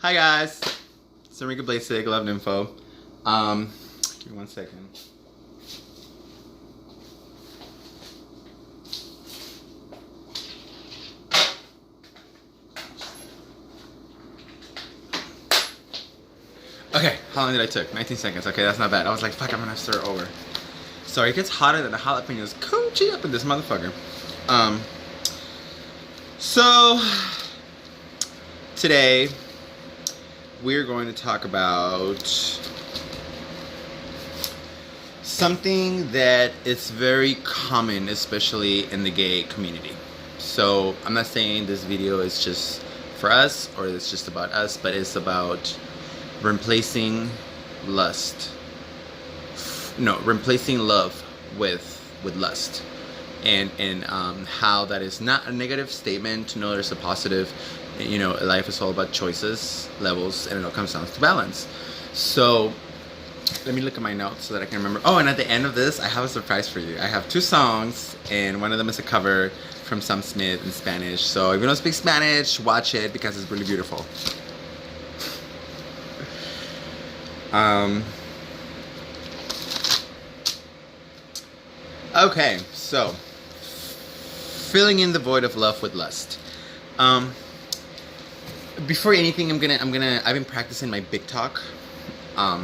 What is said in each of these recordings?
Hi guys, it's Enrique Blasik, Love Info. Give me 1 second. Okay, how long did I took? 19 seconds. Okay, that's not bad. I was like, fuck, I'm gonna have to start over. Sorry, it gets hotter than the jalapenos. Coochie up in this motherfucker. So today we're going to talk about something that is very common, especially in the gay community. So I'm not saying this video is just for us or it's just about us, but it's about replacing lust. No, replacing love with lust. And how that is not a negative statement. No, there's a positive. You know, life is all about choices, levels, and it all comes down to balance. So let me look at my notes so that I can remember. Oh, and at the end of this, I have a surprise for you. I have 2 songs, and one of them is a cover from Sam Smith in Spanish. So if you don't speak Spanish, watch it because it's really beautiful. Okay, so filling in the void of love with lust. Before anything, I've been practicing my big talk, a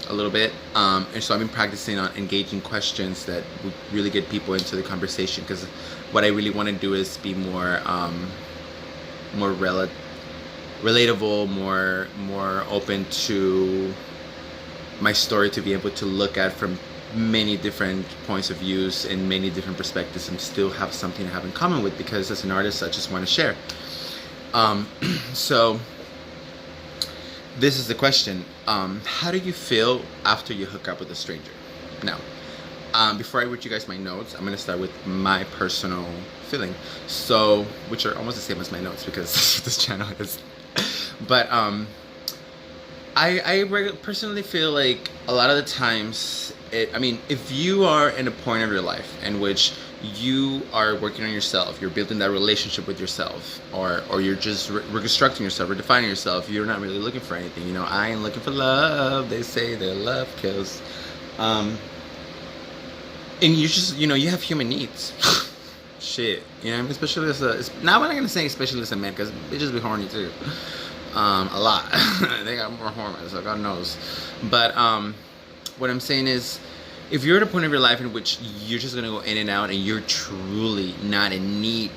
little bit, and so I've been practicing on engaging questions that would really get people into the conversation. Because what I really want to do is be more relatable, more open to my story, to be able to look at from many different points of views and many different perspectives, and still have something to have in common with, because as an artist I just want to share. So this is the question. How do you feel after you hook up with a stranger? Now, before I read you guys my notes, I'm going to start with my personal feeling, so which are almost the same as my notes because this channel is. But I personally feel like a lot of the times, if you are in a point of your life in which you are working on yourself, you're building that relationship with yourself, or you're just reconstructing yourself, redefining yourself, you're not really looking for anything. You know, I ain't looking for love. They say that love kills. And you just, you have human needs. Shit, especially as now I'm not gonna say especially as a man, because bitches be horny too. A lot. They got more hormones, so God knows. But what I'm saying is, if you're at a point of your life in which you're just gonna go in and out, and you're truly not in need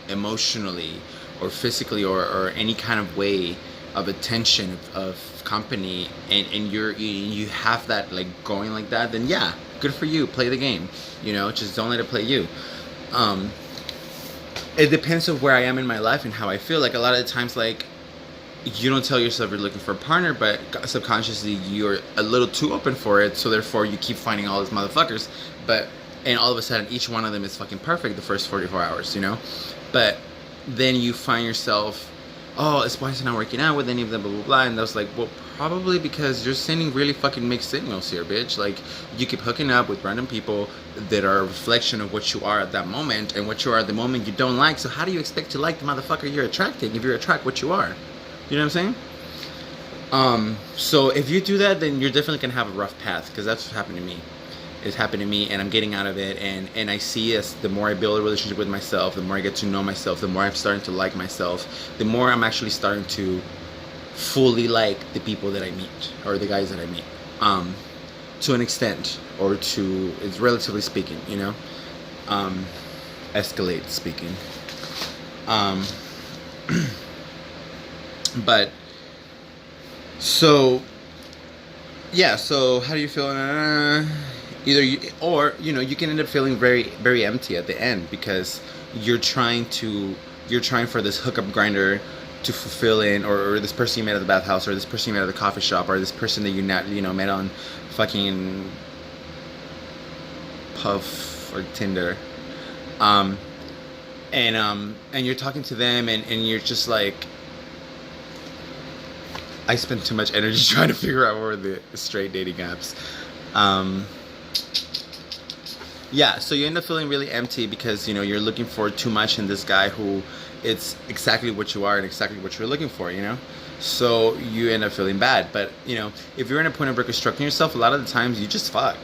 emotionally or physically or any kind of way of attention, of company, and you have that like going like that, then yeah, good for you. Play the game. Just don't let it play you. It depends on where I am in my life and how I feel. Like a lot of the times, like, you don't tell yourself you're looking for a partner, but subconsciously you're a little too open for it, so therefore you keep finding all these motherfuckers, and all of a sudden each one of them is fucking perfect the first 44 hours, but then you find yourself, oh, it's why it's not working out with any of them, blah blah blah. And I was like, well, probably because you're sending really fucking mixed signals here, bitch. Like, you keep hooking up with random people that are a reflection of what you are at that moment, and what you are at the moment you don't like. So how do you expect to like the motherfucker you're attracting if you attract what you are? You know what I'm saying? So if you do that, then you're definitely gonna have a rough path, because that's what happened to me. It's happened to me, and I'm getting out of it, and I see, as the more I build a relationship with myself, the more I get to know myself, the more I'm starting to like myself, the more I'm actually starting to fully like the people that I meet, or the guys that I meet, to an extent, or to, it's relatively speaking, escalate speaking. But so yeah, so how do you feel? Either you can end up feeling very, very empty at the end, because you're trying for this hookup grinder to fulfill in, or this person you met at the bathhouse, or this person you met at the coffee shop, or this person that you met on fucking Puff or Tinder, and you're talking to them, and you're just like, I spend too much energy trying to figure out where the straight dating apps. Yeah, so you end up feeling really empty because, you're looking for too much in this guy who it's exactly what you are and exactly what you're looking for, you know? So you end up feeling bad. But, you know, if you're in a point of reconstructing yourself, a lot of the times you just fuck.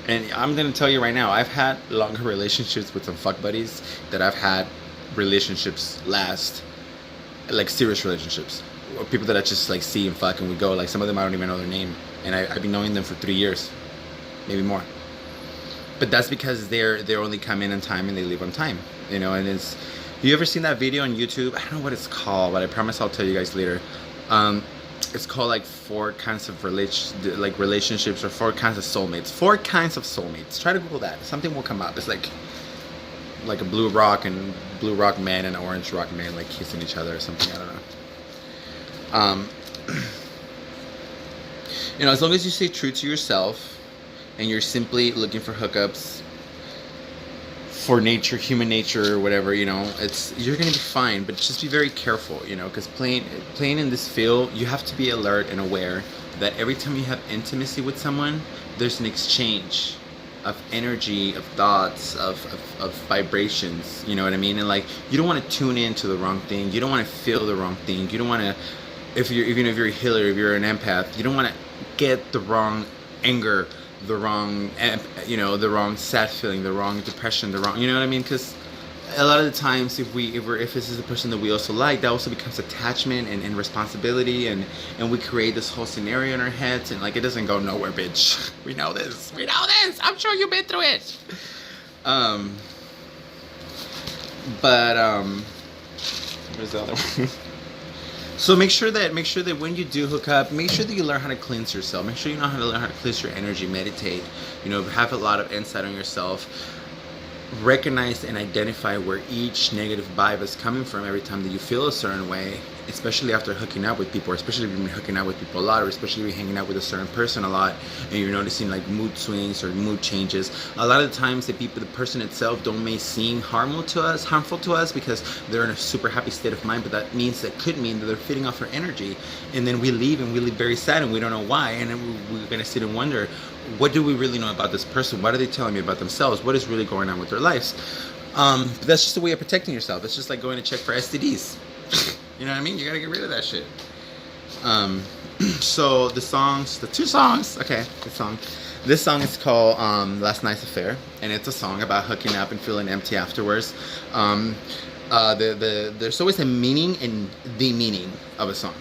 And I'm going to tell you right now, I've had longer relationships with some fuck buddies that I've had relationships last, like serious relationships. Or people that I just like see and fuck and we go. Like some of them I don't even know their name. And I've been knowing them for 3 years, maybe more. But that's because they're only come in on time and they leave on time, you know. And it's, you ever seen that video on YouTube? I don't know what it's called, but I promise I'll tell you guys later. It's called like 4 kinds of relationships, or 4 kinds of soulmates. 4 kinds of soulmates. Try to Google that. Something will come up. It's like a blue rock man and an orange rock man like kissing each other or something. I don't know. You know, as long as you stay true to yourself and you're simply looking for hookups for nature, human nature, or whatever, you know, you're gonna be fine. But just be very careful, you know, because playing in this field, you have to be alert and aware that every time you have intimacy with someone, there's an exchange of energy, of thoughts, of vibrations. You know what I mean? And like, you don't want to tune into the wrong thing. You don't want to feel the wrong thing. You don't want to, even if you're a healer, if you're an empath, you don't want to get the wrong anger, the wrong, you know, the wrong sad feeling, the wrong depression, the wrong, you know what I mean? Because a lot of the times, if this is a person that we also like, that also becomes attachment and responsibility, and we create this whole scenario in our heads, and like, it doesn't go nowhere, bitch. We know this. I'm sure you've been through it. Where's the other one? So make sure that when you do hook up, make sure that you learn how to cleanse yourself. Make sure you know how to learn how to cleanse your energy, meditate, you know, have a lot of insight on yourself. Recognize and identify where each negative vibe is coming from every time that you feel a certain way, especially after hooking up with people, or especially if you've been hooking up with people a lot, or especially if you're hanging out with a certain person a lot and you're noticing like mood swings or mood changes. A lot of the times the person itself may seem harmful to us because they're in a super happy state of mind, but that could mean that they're feeding off our energy, and then we leave very sad and we don't know why, and then we're gonna sit and wonder, what do we really know about this person? What are they telling me about themselves? What is really going on with their lives? But that's just a way of protecting yourself. It's just like going to check for STDs. You know what I mean? You gotta get rid of that shit. So the 2 songs. Okay, the song. This song is called "Last Night's Affair," and it's a song about hooking up and feeling empty afterwards. There's always a meaning in the meaning of a song.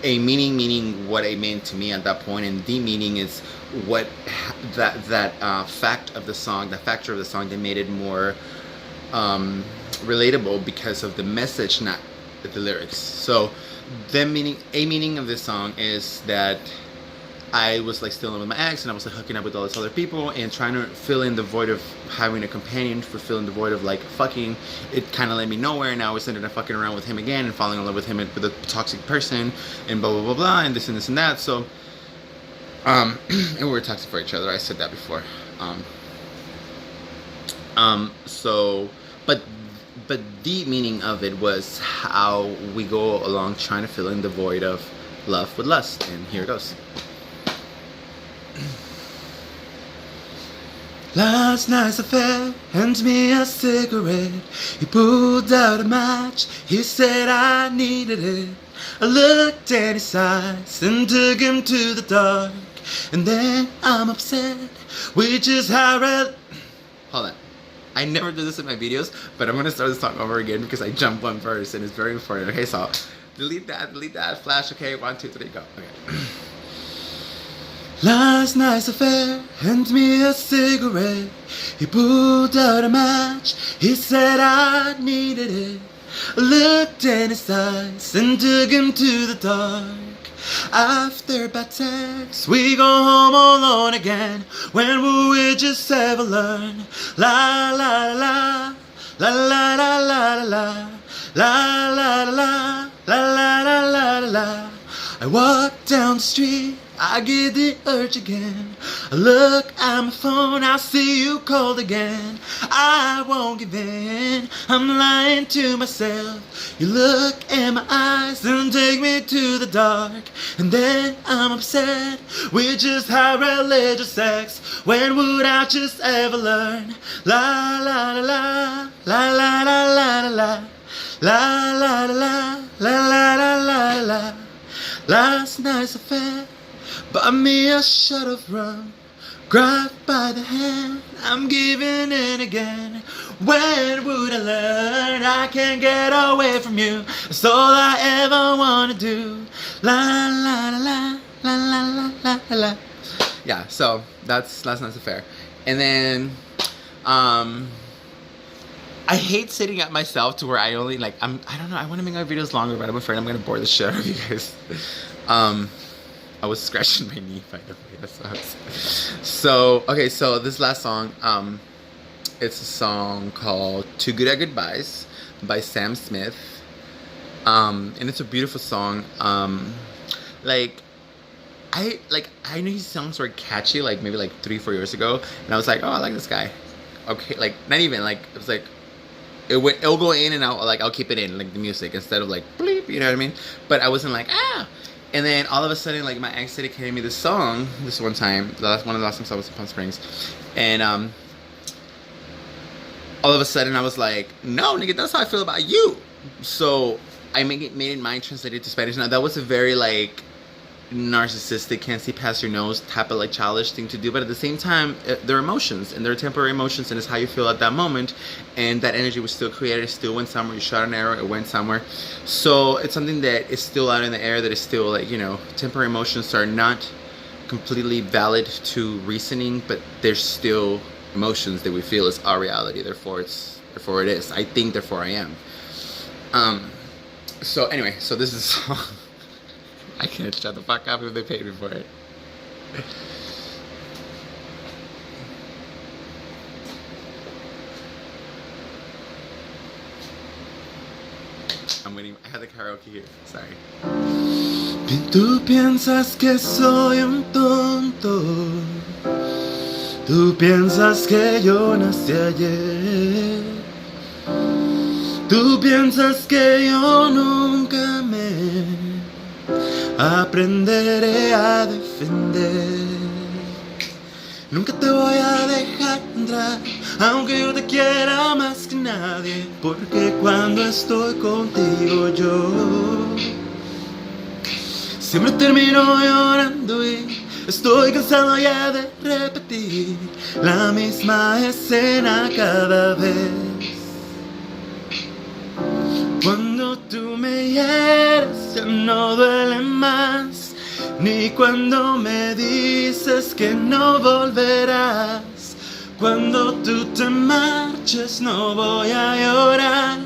A meaning what it meant to me at that point, and the meaning is what that factor of the song that made it more relatable because of the message, not the lyrics. So a meaning of this song is that I was like still in love with my ex, and I was like hooking up with all these other people and trying to fill in the void of having a companion, for filling the void of like fucking. It kind of led me nowhere, and I was ended up fucking around with him again and falling in love with him with a toxic person, and blah blah blah blah, and this and that. So and we were toxic for each other. I said that before. So but the meaning of it was how we go along trying to fill in the void of love with lust, and here it goes. Last night's affair, handed me a cigarette. He pulled out a match, he said I needed it. I looked at his eyes and took him to the dark. And then I'm upset, which is how Hold on. I never do this in my videos, but I'm gonna start this song over again because I jumped one verse and it's very important. Okay, so delete that, flash. Okay, 1, 2, 3, go. Okay. Last night's affair, handed me a cigarette. He pulled out a match, he said I needed it. I looked in his eyes and took him to the dark. After bad sex, we go home alone again. When will we just ever learn? La la la la la la la la la la la la la la la la la. I walk down the street, I get the urge again. I look at my phone, I see you called again. I won't give in, I'm lying to myself. You look in my eyes and take me to the dark. And then I'm upset with just how religious sex. When would I just ever learn? La la la la la la la la la. La la la la la la la la. Last night's affair bought me a shot of rum. Grabbed by the hand, I'm giving in again. When would I learn I can't get away from you? That's all I ever wanna do. La la la la la la la la la. Yeah, so that's Last Night's Affair. And then I hate sitting at myself to where I only like I don't know, I want to make my videos longer, but I'm afraid I'm gonna bore the shit out of you guys. I was scratching my knee, by the way. That sucks. So okay, so this last song, it's a song called "Too Good at Goodbyes" by Sam Smith, and it's a beautiful song. I knew his songs were catchy, like maybe like 3-4 years ago, and I was like, oh, I like this guy. Okay, like not even like it was like it'll go in and out, like I'll keep it in like the music instead of like bleep, you know what I mean? But I wasn't like ah. And then all of a sudden, like my ex dedicated me this song this one time. One of the last times I was in Palm Springs, and all of a sudden I was like, no, nigga, that's how I feel about you. So I made it mine, translated to Spanish. Now that was a very like narcissistic, can't see past your nose type of like childish thing to do, but at the same time they're emotions and they're temporary emotions, and it's how you feel at that moment, and that energy was still created, it still went somewhere, you shot an arrow, it went somewhere. So it's something that is still out in the air, that is still like, you know, temporary emotions are not completely valid to reasoning, but there's still emotions that we feel is our reality, therefore it is, I think, therefore I am. So anyway, so this is a song. I can't shut the fuck up if they paid me for it. I'm waiting. I had the karaoke here. Sorry. Tú piensas que soy un tonto. Tú piensas que yo nací ayer. Tú piensas que yo nunca me aprenderé a defender. Nunca te voy a dejar entrar, aunque yo te quiera más que nadie, porque cuando estoy contigo yo siempre termino llorando y estoy cansado ya de repetir la misma escena cada vez. Cuando tú me hieres ya no duele más, ni cuando me dices que no volverás. Cuando tú te marches no voy a llorar,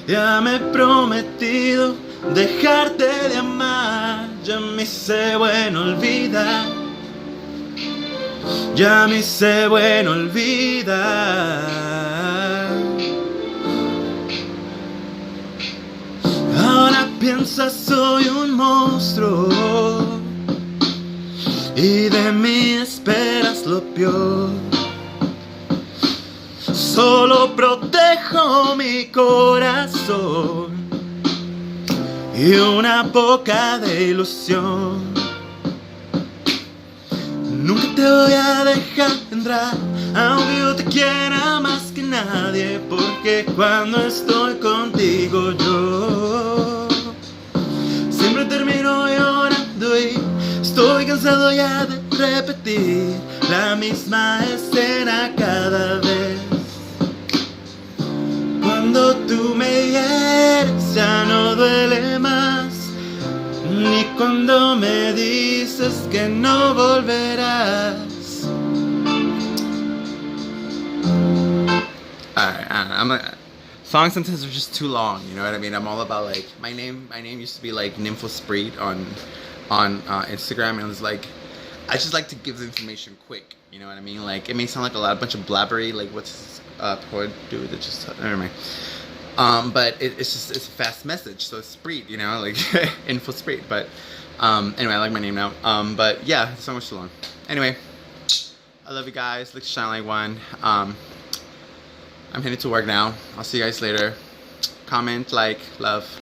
ya me he prometido dejarte de amar. Ya me hice bueno olvidar, ya me hice bueno olvidar. Ahora piensas soy un monstruo y de mí esperas lo peor. Solo protejo mi corazón y una poca de ilusión. Nunca te voy a dejar entrar, aunque yo te quiera más que nadie, porque cuando estoy contigo yo siempre termino llorando y estoy cansado ya de repetir la misma escena cada vez. Cuando tú me hieres ya no duele más, ni cuando me dices que no volverás. Songs sometimes are just too long, you know what I mean? I'm all about like my name used to be like Nymphosprit on Instagram, and it was like I just like to give the information quick, you know what I mean? Like it may sound like a bunch of blabbery, like what's this poet dude that just never mind. But it's a fast message, so it's Sprit, you know, like info Sprit. But anyway, I like my name now. But yeah, the song was too long. Anyway, I love you guys. Look, shine like one. I'm headed to work now. I'll see you guys later. Comment, like, love.